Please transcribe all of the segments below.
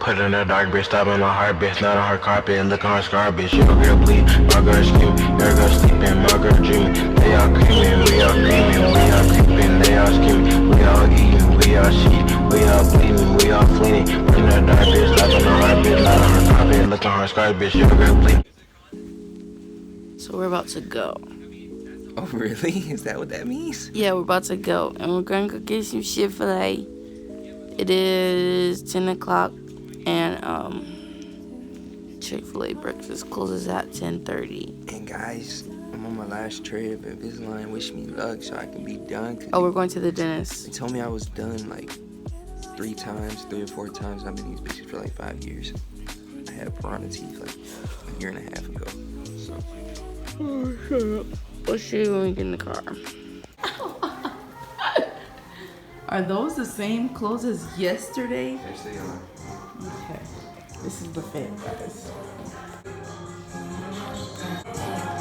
put in the dark, bitch, stop on the heart, bitch, not on her carpet, look on her scar, bitch, your girl bleed, my girl scream, your girl sleeping, my girl dreaming, they all creaming, we all creaming, we all creeping, they all screaming, we all eating, we all shit, we all bleeding, we all fleeing, put in the dark, bitch, stop on the heart, bitch, not on her carpet, look on her scar, bitch, your girl bleed. So we're about to go. Oh, really? Is that what that means? Yeah, we're about to go. And we're going to go get some Chick-fil-A. It is 10 o'clock. And Chick-fil-A breakfast closes at 10:30. And guys, I'm on my last trip. Invisalign wish me luck so I can be done. Oh, we're going to the dentist. They told me I was done like 3 or 4 times. I've been these bitches for like 5 years. I had piranha teeth like a year and a half ago. So. Oh, shut up. We'll see you when we get in the car. Are those the same clothes as yesterday? Yes, they are. Okay. This is the fit, guys.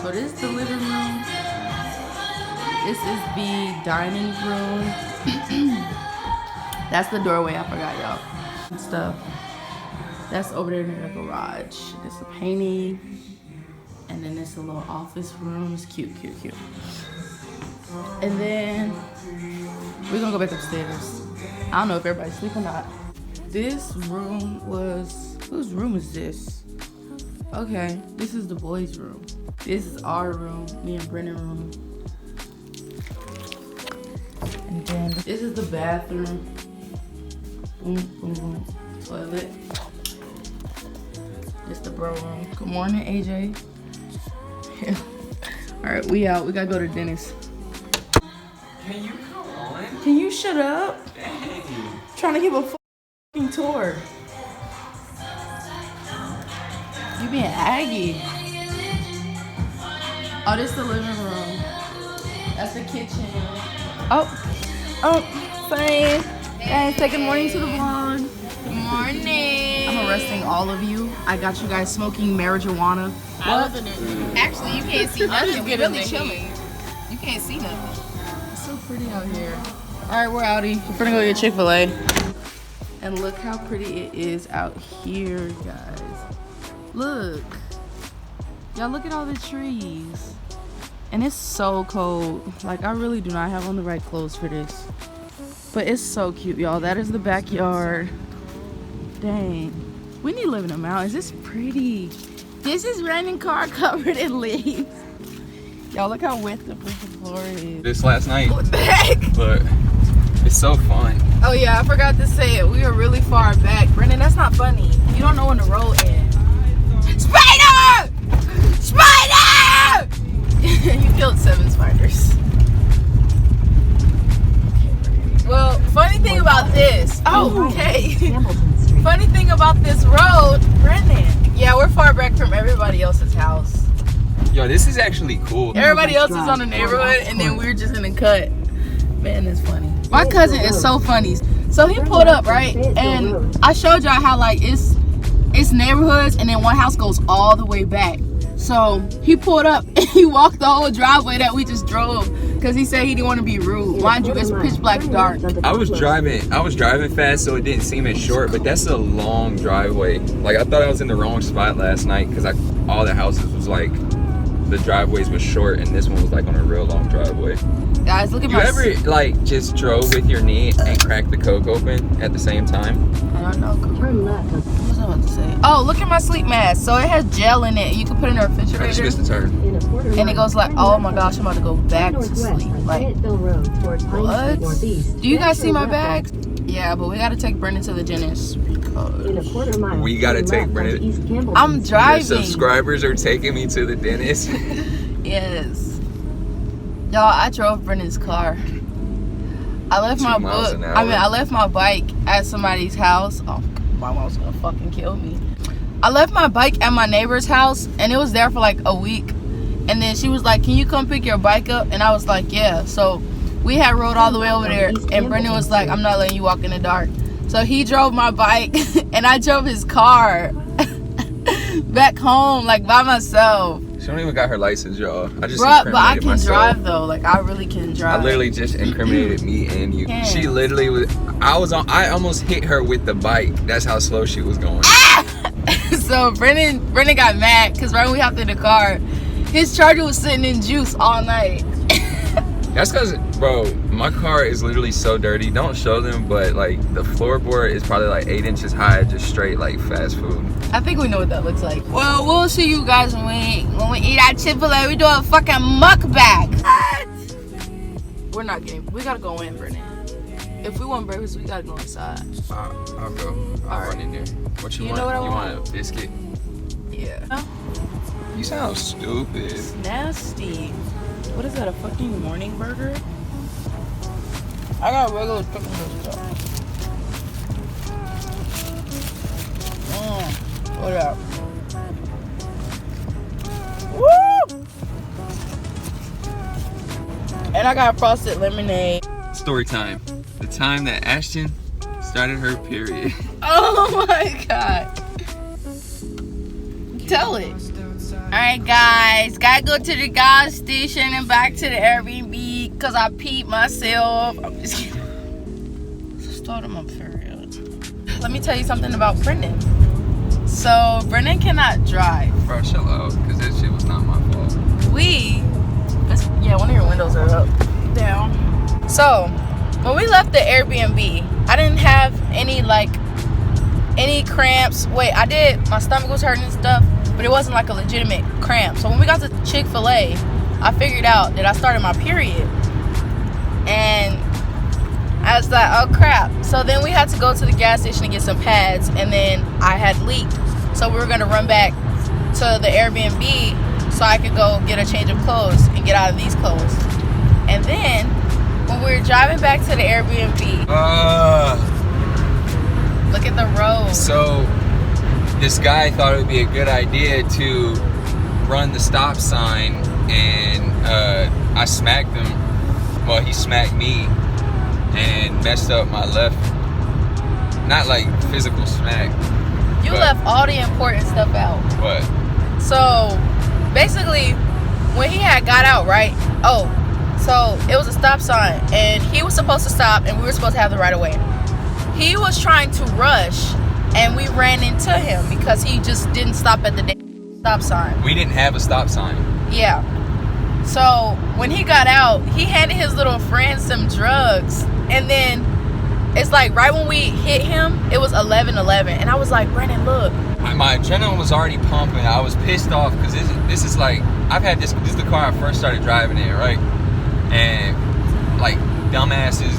So this is the living room. This is the dining room. That's the doorway, I forgot, y'all. And stuff. That's over there in the garage. There's a painting. And then there's a little office room. It's cute, cute, cute. And then we're gonna go back upstairs. I don't know if everybody's asleep or not. This room was, whose room is this? Okay, this is the boys' room. This is our room, me and Brennan room. And then this is the bathroom. Boom, boom, boom. Toilet. This the bro room. Good morning, AJ. All right, we out. We gotta go to the dentist. Can you come on? Can you shut up? Dang. Trying to give a fucking tour. You being aggy. Oh, this is the living room. That's the kitchen. Fine. Guys, say good morning to the vlog. Good morning. I'm arresting all of you. I got you guys smoking marijuana. Actually, you can't see nothing. We're really chilling. You can't see nothing. It's so pretty out here. All right, we're outie. We're gonna go get Chick-fil-A. And look how pretty it is out here, guys. Look. Y'all look at all the trees. And it's so cold. Like, I really do not have on the right clothes for this. But it's so cute, y'all. That is the backyard. Dang. We need to live in the mountains. It's pretty. This is raining car covered in leaves. Y'all look how wet the freaking floor is. This last night. What the heck? But it's so fun. Oh yeah, I forgot to say it. We are really far back. Brendan, that's not funny. You don't know when the road ends. Spider! Spider! You killed 7 spiders. Well, funny thing about this. Oh, okay. Funny thing about this road, Brendan. Yeah, we're far back from everybody else's house. Yo, this is actually cool. Everybody else is on the neighborhood, and then we're just in the cut. Man, that's funny. My cousin is so funny. So he pulled up, right? And I showed y'all how like it's neighborhoods, and then one house goes all the way back. So he pulled up and he walked the whole driveway that we just drove because he said he didn't want to be rude. Mind you, it's pitch black dark. I was driving fast, so it didn't seem as short, but that's a long driveway. Like, I thought I was in the wrong spot last night because all the houses was like, the driveways was short, and this one was like on a real long driveway. Guys, look at You my... ever like just drove with your knee and cracked the Coke open at the same time? I don't know. Turn left. What was I about to say? Oh, look at my sleep mask. So it has gel in it. You can put it in the I just refrigerator. missed a turn. And it goes like, oh my gosh, I'm about to go back to sleep. Like, what? Do you guys see my bags? Yeah, but we gotta take Brendan to the dentist because We gotta take Brendan. I'm Your driving. subscribers are taking me to the dentist. Yes. Y'all, I drove Brendan's car. I left 2 my miles book. an hour. I left my bike at somebody's house. Oh, my mom's gonna fucking kill me. I left my bike at my neighbor's house, and it was there for like a week. And then she was like, "Can you come pick your bike up?" And I was like, "Yeah." So we had rode all the way over there, and Brendan was like, "I'm not letting you walk in the dark." So he drove my bike, and I drove his car back home, like by myself. She don't even got her license, y'all. I just Bruh, but I incriminated can myself. drive though. Like I really can drive. I literally just incriminated me and you. Yeah. She literally was. I almost hit her with the bike. That's how slow she was going. So Brennan got mad because right when we hopped in the car, his charger was sitting in juice all night. That's because, bro, my car is literally so dirty. Don't show them, but like the floorboard is probably like 8 inches high, just straight like fast food. I think we know what that looks like. Well, we'll see you guys when we eat at Chick-fil-A. We do a fucking mukbang. We gotta go in, Brennan. If we want breakfast, we gotta go inside. I'll go. I'll run in there. What you want? Know what I you want? want a biscuit? Yeah. You sound stupid. It's nasty. What is that, a fucking morning burger? I got regular chicken biscuits. What up? Woo! And I got frosted lemonade. Story time. The time that Ashton started her period. Oh my god. Tell it. Alright guys, gotta go to the gas station and back to the Airbnb because I peed myself. I'm just kidding. Started my period. Let me tell you something about Brendan. So Brendan cannot drive. Bro, chill out, because that shit was not my fault. Yeah, one of your windows are up. Down. So when we left the Airbnb, I didn't have any cramps. Wait, I did. My stomach was hurting and stuff, but it wasn't like a legitimate cramp. So when we got to Chick-fil-A, I figured out that I started my period. And I was like, oh crap. So then we had to go to the gas station to get some pads, and then I had leaked. So we were gonna run back to the Airbnb so I could go get a change of clothes and get out of these clothes. And then when we were driving back to the Airbnb, look at the road. So this guy thought it would be a good idea to run the stop sign, and I smacked him. Well, he smacked me and messed up my left. Not like physical smack. You left all the important stuff out. What? So basically, when he had got out, right? Oh, so it was a stop sign, and he was supposed to stop, and we were supposed to have the right of way. He was trying to rush, and we ran into him because he just didn't stop at the stop sign. We didn't have a stop sign. Yeah. So when he got out, he handed his little friend some drugs, and then it's like right when we hit him, it was 11:11, and I was like, Brennan, look. My adrenaline was already pumping. I was pissed off because this is like, I've had this is the car I first started driving in, right? And like dumbasses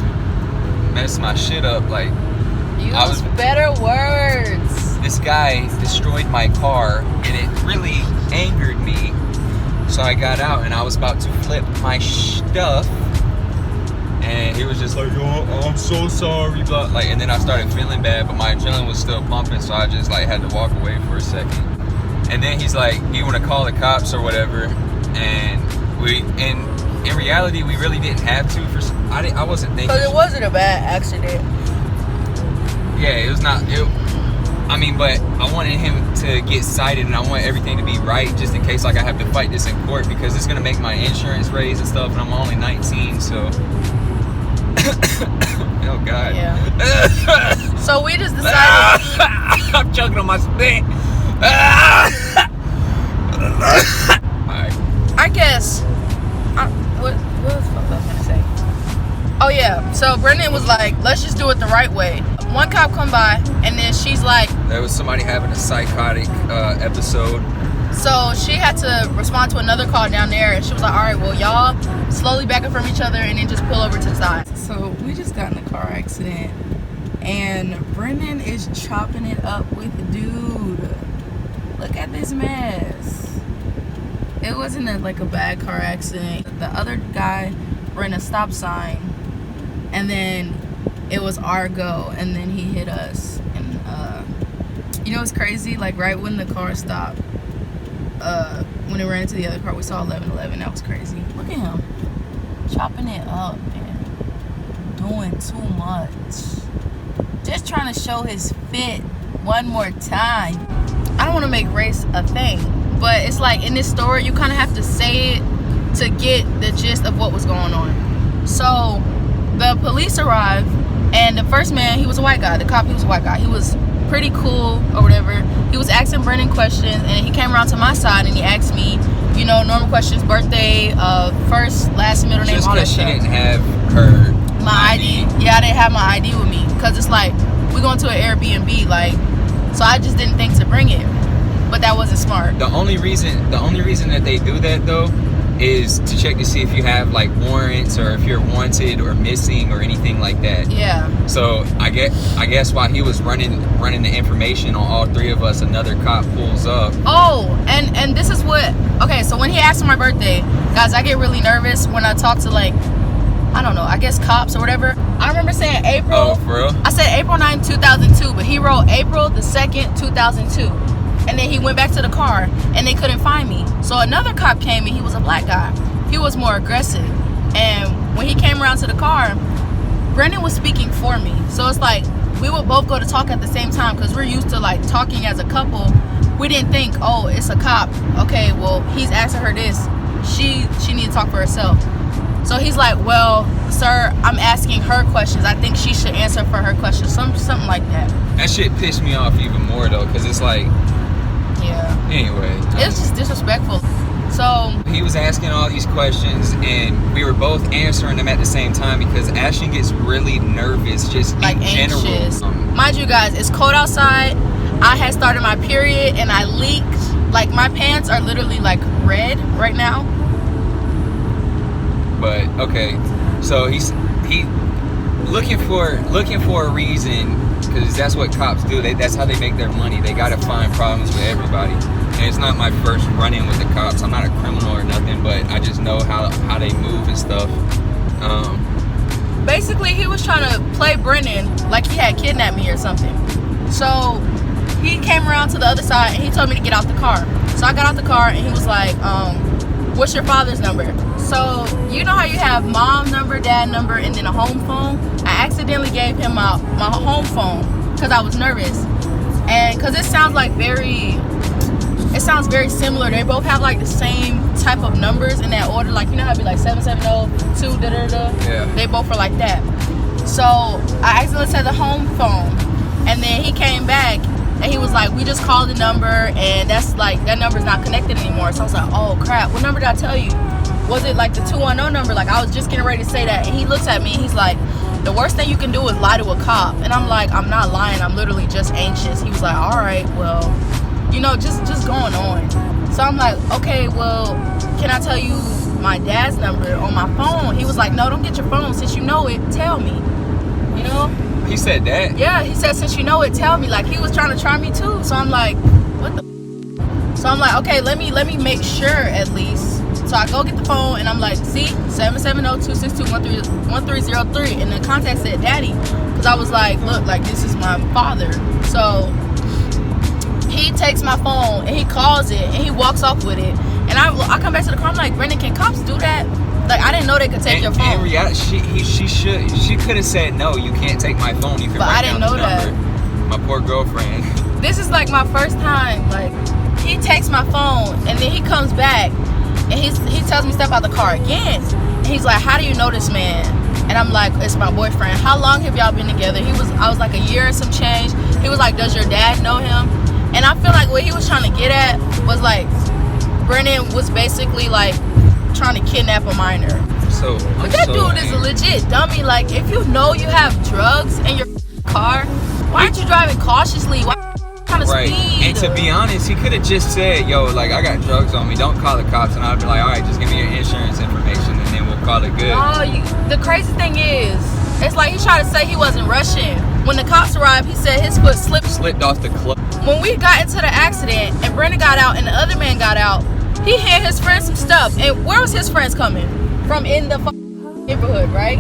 messed my shit up. Like, Use better words. This guy destroyed my car, and it really angered me. So I got out, and I was about to flip my stuff, and he was just like, "Oh, I'm so sorry," blah. Like, and then I started feeling bad, but my adrenaline was still pumping, so I just like had to walk away for a second. And then he's like, "You want to call the cops or whatever?" And in reality, we really didn't have to. I wasn't thinking. Because it wasn't a bad accident. Yeah, it was not. I mean, but I wanted him to get cited, and I want everything to be right, just in case like I have to fight this in court, because it's gonna make my insurance raise and stuff, and I'm only 19, so. Oh God. Yeah. So we just decided. I'm choking on my spit. Alright. I guess. What the fuck was I gonna say? Oh yeah. So Brendan was like, let's just do it the right way. One cop come by, and then she's like, there was somebody having a psychotic episode. So she had to respond to another call down there, and she was like, all right, well, y'all slowly back up from each other and then just pull over to the side. So we just got in a car accident, and Brendan is chopping it up with the dude. Look at this mess. It wasn't like a bad car accident. The other guy ran a stop sign, and then it was our go, and then he hit us. And you know what's crazy? Like right when the car stopped, when it ran into the other car, we saw 11:11. That was crazy. Look at him chopping it up, man. Doing too much. Just trying to show his fit one more time. I don't want to make race a thing, but it's like in this story, you kind of have to say it to get the gist of what was going on. So the police arrived, And the first man, he was a white guy. The cop, he was a white guy. He was pretty cool or whatever. He was asking Brennan questions, and he came around to my side and he asked me, you know, normal questions: birthday, first, last, middle name, Just all that because she stuff. didn't have her My ID. Yeah, I didn't have my ID with me because it's like we going to an Airbnb, like, so I just didn't think to bring it. But that wasn't smart. The only reason that they do that though is to check to see if you have like warrants or if you're wanted or missing or anything like that. Yeah. So I guess while he was running the information on all three of us, another cop pulls up. Oh, and this is what. Okay, so when he asked for my birthday, guys, I get really nervous when I talk to, like, I don't know, I guess cops or whatever. I remember saying April. Oh, for real? I said April 9th, 2002, but he wrote April the 2nd, 2002. And then he went back to the car and they couldn't find me. So another cop came and he was a black guy. He was more aggressive. And when he came around to the car, Brennan was speaking for me. So it's like we would both go to talk at the same time because we're used to like talking as a couple. We didn't think, oh, it's a cop. Okay, well, he's asking her this. She need to talk for herself. So he's like, well, sir, I'm asking her questions. I think she should answer for her questions. Something like that. That shit pissed me off even more though, because it's like, yeah. Anyway. It's just disrespectful. So he was asking all these questions and we were both answering them at the same time because Ashton gets really nervous just like in anxious. general. Mind you guys, it's cold outside. I had started my period and I leaked. Like my pants are literally like red right now. But okay, so he looking for a reason, because that's what cops do. That's how they make their money. They gotta find problems with everybody. And it's not my first run-in with the cops. I'm not a criminal or nothing, but I just know how they move and stuff. Basically, he was trying to play Brennan like he had kidnapped me or something. So he came around to the other side and he told me to get out the car. So I got out the car and he was like, what's your father's number? So you know how you have mom number, dad number, and then a home phone? I accidentally gave him my home phone because I was nervous. And because it sounds very similar. They both have like the same type of numbers in that order. Like, you know how it'd be like 770, 2, da-da-da? Yeah. They both are like that. So I accidentally said the home phone. And then he came back and he was like, we just called the number and that's like, that number's not connected anymore. So I was like, oh crap, what number did I tell you? Was it like the 210 number? Like, I was just getting ready to say that. And he looks at me and he's like, the worst thing you can do is lie to a cop. And I'm like, I'm not lying, I'm literally just anxious. He was like, all right, well, you know, just going on. So I'm like, okay, well, can I tell you my dad's number on my phone? He was like, no, don't get your phone. Since you know it, tell me. You know? He said that? Yeah, he said, since you know it, tell me. Like, he was trying to try me too. So I'm like, what the? So I'm like, okay, let me make sure at least. So I go get the phone and I'm like, see, 770-262-1303. And the contact said daddy. Because I was like, look, like, this is my father. So he takes my phone and he calls it and he walks off with it. And I come back to the car, I'm like, Brendan, can cops do that? Like, I didn't know they could take your phone. In reality, she could have said, no, you can't take my phone. You can But write I didn't down know the number. My poor girlfriend. This is like my first time. Like, he takes my phone and then he comes back and he tells me step out the car again. And he's like, how do you know this man? And I'm like, it's my boyfriend. How long have y'all been together? I was like a year and some change. He was like, does your dad know him? And I feel like what he was trying to get at was like, Brennan was basically like trying to kidnap a minor. So But that dude is a legit dummy. Like, if you know you have drugs in your car, why aren't you driving cautiously? Why trying to right. speed? And to be honest, he could have just said, yo, like, I got drugs on me. Don't call the cops. And I'd be like, all right, just give me your insurance information and then we'll call it good. Oh, the crazy thing is, it's like he tried to say he wasn't rushing. When the cops arrived, he said his foot slipped off the club. When we got into the accident and Brendan got out and the other man got out, he had his friends some stuff. And where was his friends coming? From in the neighborhood, right?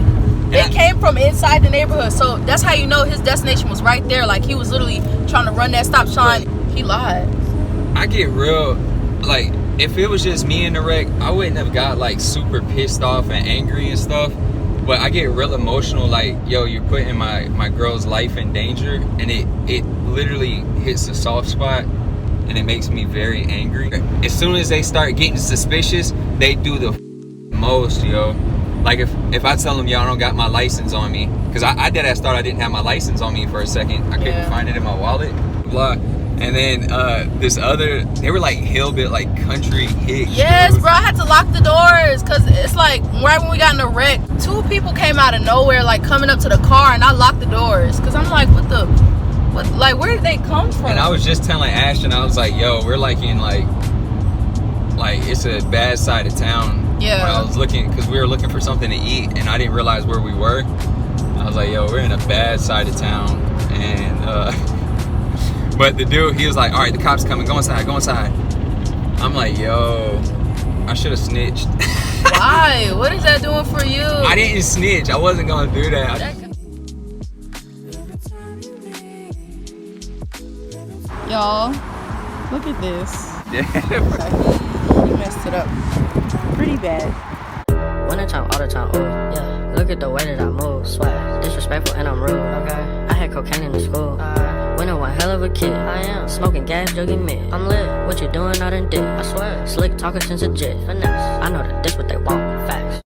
They came from inside the neighborhood. So that's how you know his destination was right there. Like, he was literally trying to run that stop sign. He lied. I get real, like, if it was just me in the wreck, I wouldn't have got like super pissed off and angry and stuff. But I get real emotional, like, yo, you're putting my girl's life in danger, and it literally hits a soft spot, and it makes me very angry. As soon as they start getting suspicious, they do the most, yo. Like if I tell them, yo, I don't got my license on me, because I dead ass thought I didn't have my license on me for a second. I couldn't find it in my wallet. Blah. And then they were like hillbilly, like country hicks. Yes, bro, I had to lock the doors because it's like right when we got in the wreck, 2 people came out of nowhere, like coming up to the car, and I locked the doors because I'm like, what, like, where did they come from? And I was just telling Ashton, I was like, yo, we're like in like it's a bad side of town. Yeah. When I was looking, because we were looking for something to eat, and I didn't realize where we were. I was like, yo, we're in a bad side of town, and but the dude, he was like, all right, the cops coming, go inside. I'm like, yo, I should have snitched. Why? What is that doing for you? I didn't snitch. I wasn't gonna do that. Y'all, look at this. Yeah. You messed it up pretty bad. Wintertime, all the time, ooh, yeah. Look at the way that I move, swag, disrespectful and I'm rude, okay? I had cocaine in the school, winter one hell of a kid. I am smoking gas, jugging mid. I'm lit, what you doing? I done did, I swear. Slick talking since a jit, finesse. I know that this what they want, facts.